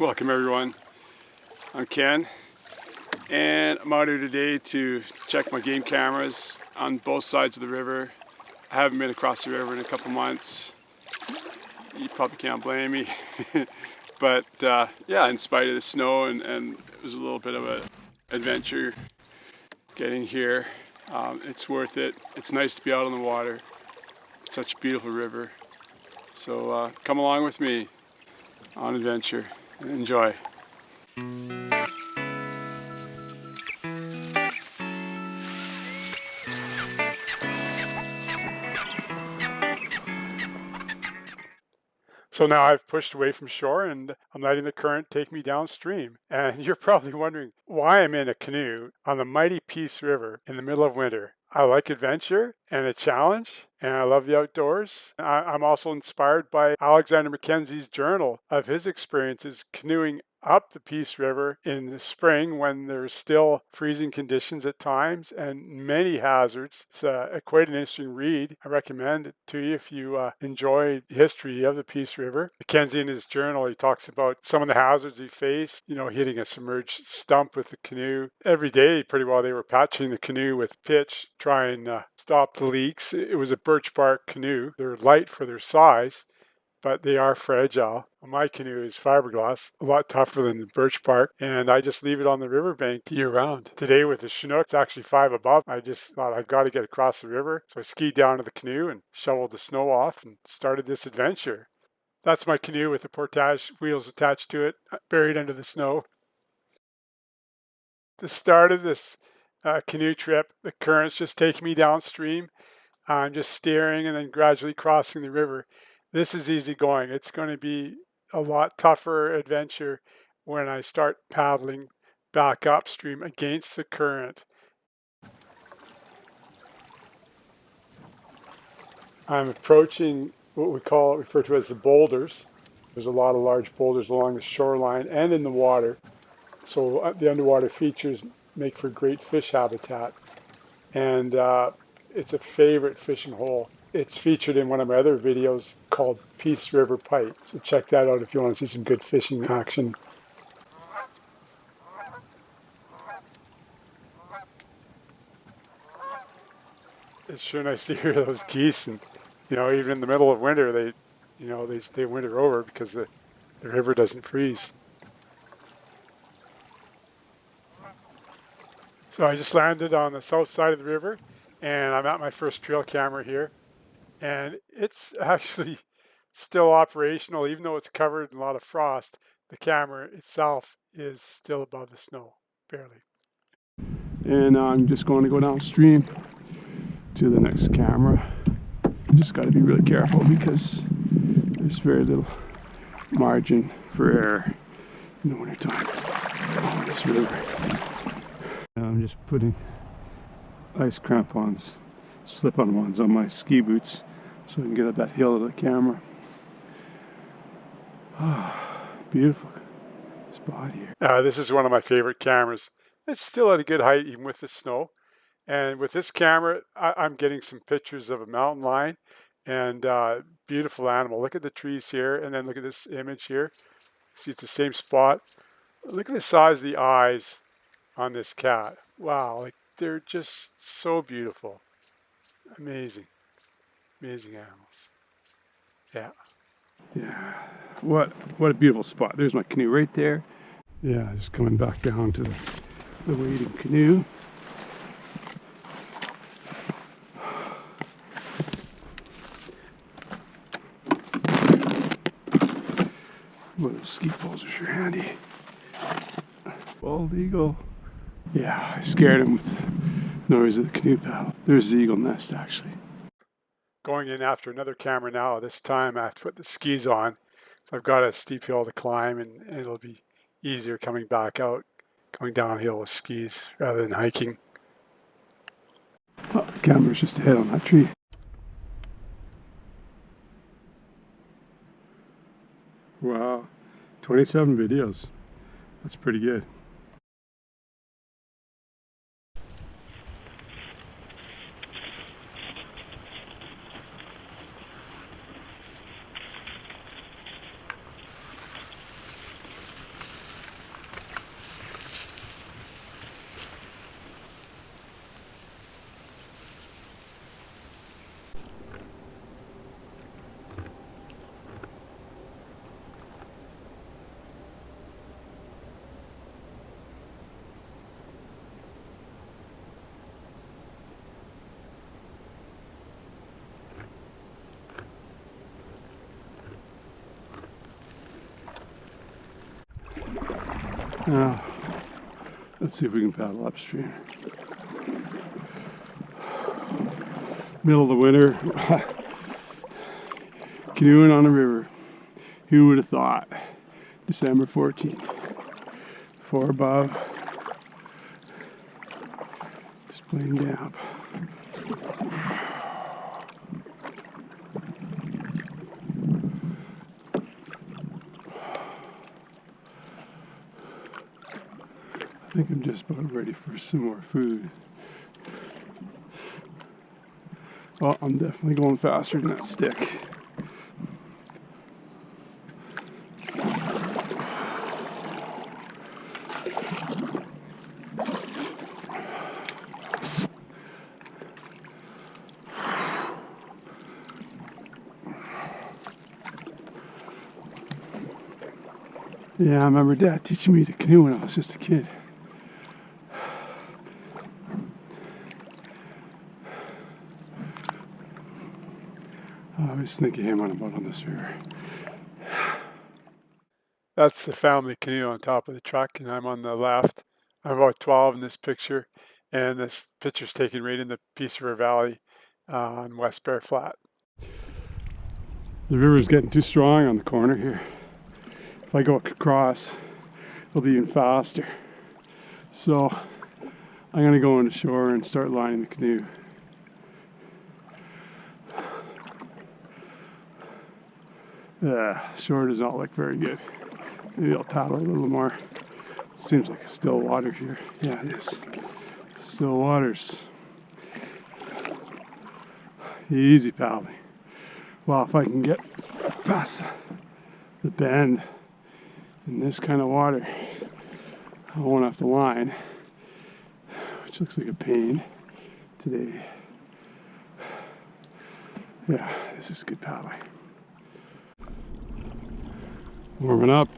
Welcome everyone, I'm Ken and I'm out here today to check my game cameras on both sides of the river. I haven't been across the river in a couple months. You probably can't blame me. But yeah, in spite of the snow and it was a little bit of an adventure getting here. It's worth it. It's nice to be out on the water. It's such a beautiful river. So come along with me on adventure and enjoy. So now I've pushed away from shore and I'm letting the current take me downstream. And you're probably wondering why I'm in a canoe on the mighty Peace River in the middle of winter. I like adventure and a challenge, and I love the outdoors. I'm also inspired by Alexander Mackenzie's journal of his experiences canoeing up the Peace River in the spring when there's still freezing conditions at times and many hazards. It's quite an interesting read. I recommend it to you if you enjoy the history of the Peace River. Mackenzie in his journal, he talks about some of the hazards he faced, hitting a submerged stump with the canoe. Every day, pretty well, they were patching the canoe with pitch, trying to stop the leaks. It was a birch bark canoe. They're light for their size, but they are fragile. My canoe is fiberglass, a lot tougher than the birch bark, and I just leave it on the riverbank year round. Today with the Chinook, it's actually 5 above. I just thought I've got to get across the river, so I skied down to the canoe and shoveled the snow off and started this adventure. That's my canoe with the portage wheels attached to it, buried under the snow. The start of this canoe trip, the current's just taking me downstream. I'm just steering and then gradually crossing the river. This is easy going. It's going to be a lot tougher adventure when I start paddling back upstream against the current. I'm approaching what we refer to as the boulders. There's a lot of large boulders along the shoreline and in the water. So the underwater features make for great fish habitat. And it's a favorite fishing hole. It's featured in one of my other videos called Peace River Pike. So check that out if you want to see some good fishing action. It's sure nice to hear those geese, and even in the middle of winter, they winter over because the river doesn't freeze. So I just landed on the south side of the river, and I'm at my first trail camera here. And it's actually still operational, even though it's covered in a lot of frost. The camera itself is still above the snow, barely. And I'm just going to go downstream to the next camera. Just got to be really careful because there's very little margin for error in the wintertime on this river. And I'm just putting ice crampons, slip-on ones on my ski boots so I can get up that hill of the camera. Beautiful spot here. This is one of my favorite cameras. It's still at a good height even with the snow. And with this camera, I'm getting some pictures of a mountain lion and beautiful animal. Look at the trees here, and then look at this image here. See, it's the same spot. Look at the size of the eyes on this cat. Wow, they're just so beautiful. Amazing. Amazing animals. Yeah. What a beautiful spot. There's my canoe right there. Yeah, just coming back down to the waiting canoe. Well, those ski poles are sure handy. Bald eagle. Yeah, I scared him with the noise of the canoe paddle. There's the eagle nest, actually. Going in after another camera now. This time I have to put the skis on. So I've got a steep hill to climb, and it'll be easier coming back out, going downhill with skis rather than hiking. Oh, the camera's just ahead on that tree. Wow, 27 videos. That's pretty good. Now, let's see if we can paddle upstream. Middle of the winter, canoeing on a river. Who would have thought? December 14th. 4 above. Just plain damp. I think I'm just about ready for some more food. Well, I'm definitely going faster than that stick. Yeah, I remember Dad teaching me to canoe when I was just a kid. I always think of him when I'm out on this river. That's the family canoe on top of the truck, and I'm on the left. I'm about 12 in this picture, and this picture's taken right in the Peace River Valley on West Bear Flat. The river's getting too strong on the corner here. If I go across, it'll be even faster. So I'm going to go on the shore and start lining the canoe. Shore does not look very good. Maybe I'll paddle a little more. It seems like it's still water here. Yeah, it is. Still waters. Easy paddling. Well, if I can get past the bend in this kind of water, I won't have to line, which looks like a pain today. Yeah, this is good paddling. Warming up,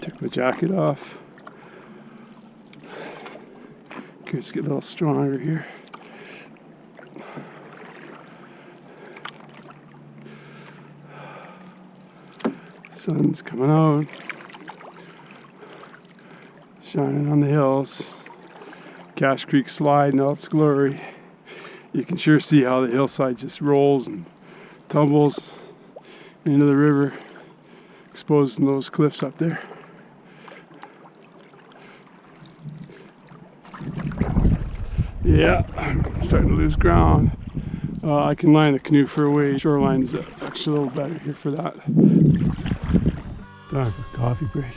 took my jacket off. Just get a little stronger here. Sun's coming out, shining on the hills. Cache Creek slide in all its glory. You can sure see how the hillside just rolls and tumbles into the river, exposing those cliffs up there. Yeah, I'm starting to lose ground. I can line the canoe for a way. Shoreline's actually a little better here for that. Time for a coffee break.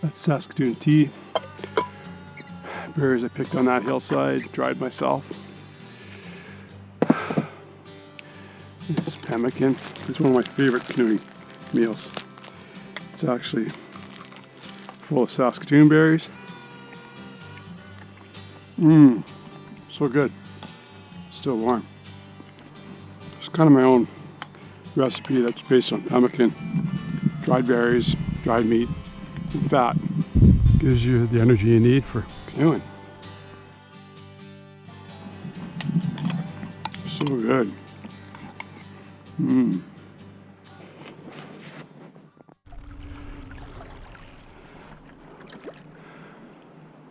That's Saskatoon tea. Berries I picked on that hillside, dried myself. This is pemmican. It's one of my favorite canoeing meals. It's actually full of Saskatoon berries. So good. Still warm. It's kind of my own recipe that's based on pemmican, dried berries, dried meat, and fat. Gives you the energy you need for canoeing. So good.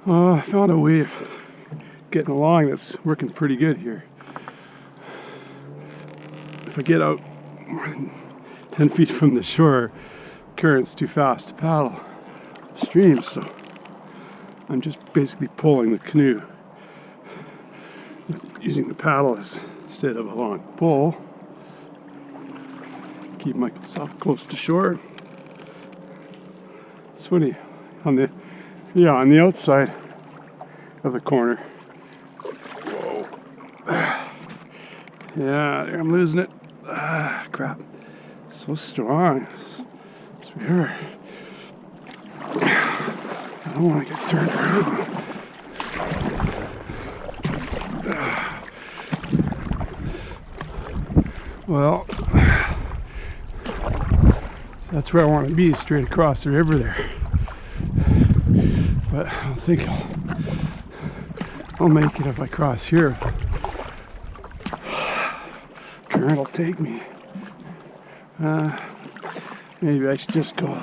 I found a way of getting along that's working pretty good here. If I get out more than 10 feet from the shore, the current's too fast to paddle upstream, so I'm just basically pulling the canoe using the paddle instead of a long pole. Keep myself close to shore. It's funny on the outside of the corner. Whoa. Yeah, I'm losing it. Crap. So strong. This river. I don't want to get turned around. Well, that's where I want to be, straight across the river there. But I don't think I'll make it if I cross here. Current will take me. Maybe I should just go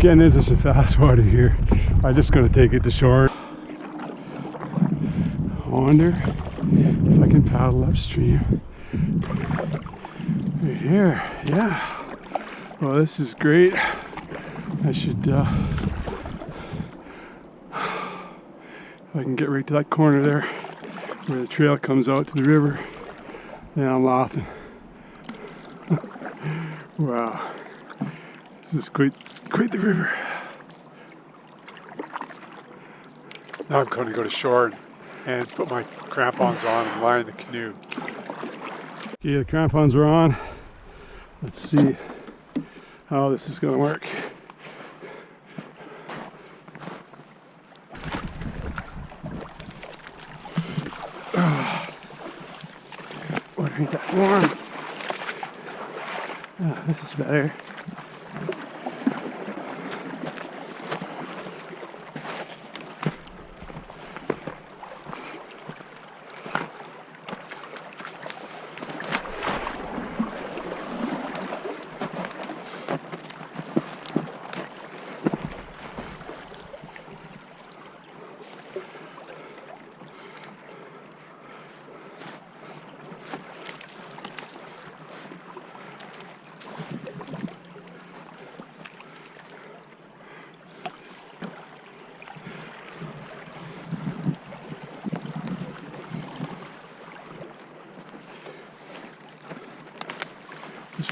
Getting into some fast water here. I'm just going to take it to shore. I wonder if I can paddle upstream. Right here, yeah. Well, this is great. I should, if I can get right to that corner there where the trail comes out to the river, then I'm laughing. Wow, this is quite the river. Now I'm going to go to shore and put my crampons on and lie in the canoe. Okay, the crampons are on. Let's see how this is going to work. Water ain't that warm. Ah, this is better.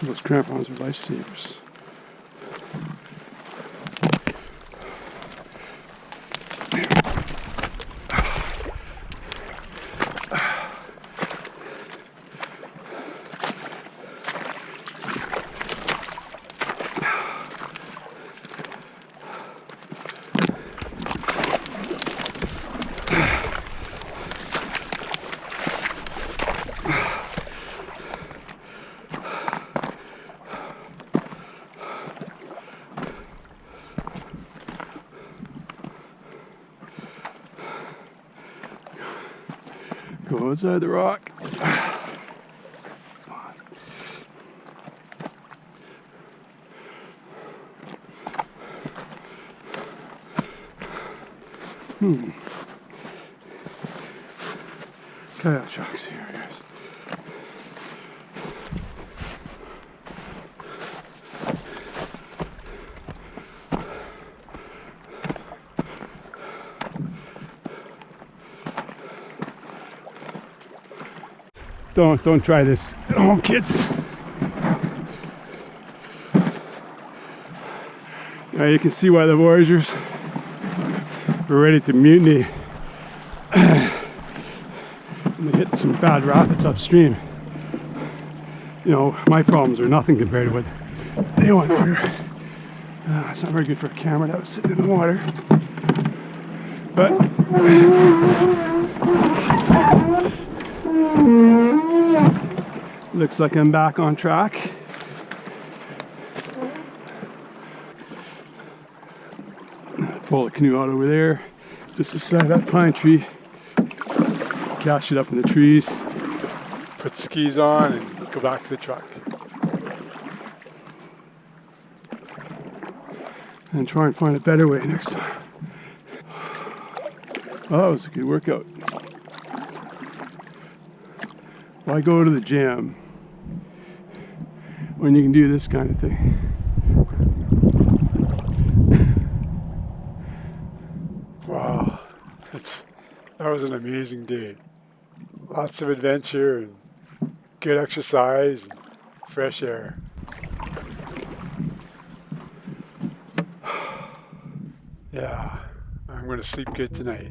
Those crampons are lifesavers. Go inside the rock. Kayak tracks here, guys. Don't try this at home, kids. Now you can see why the Voyagers were ready to mutiny. And they hit some bad rapids upstream. You know, my problems are nothing compared to what they went through. It's not very good for a camera that was sitting in the water. But looks like I'm back on track. Pull the canoe out over there, just beside that pine tree. Cache it up in the trees. Put skis on and go back to the truck. And try and find a better way next time. Oh, that was a good workout. Why go to the gym when you can do this kind of thing? Wow, that was an amazing day. Lots of adventure and good exercise and fresh air. Yeah, I'm going to sleep good tonight.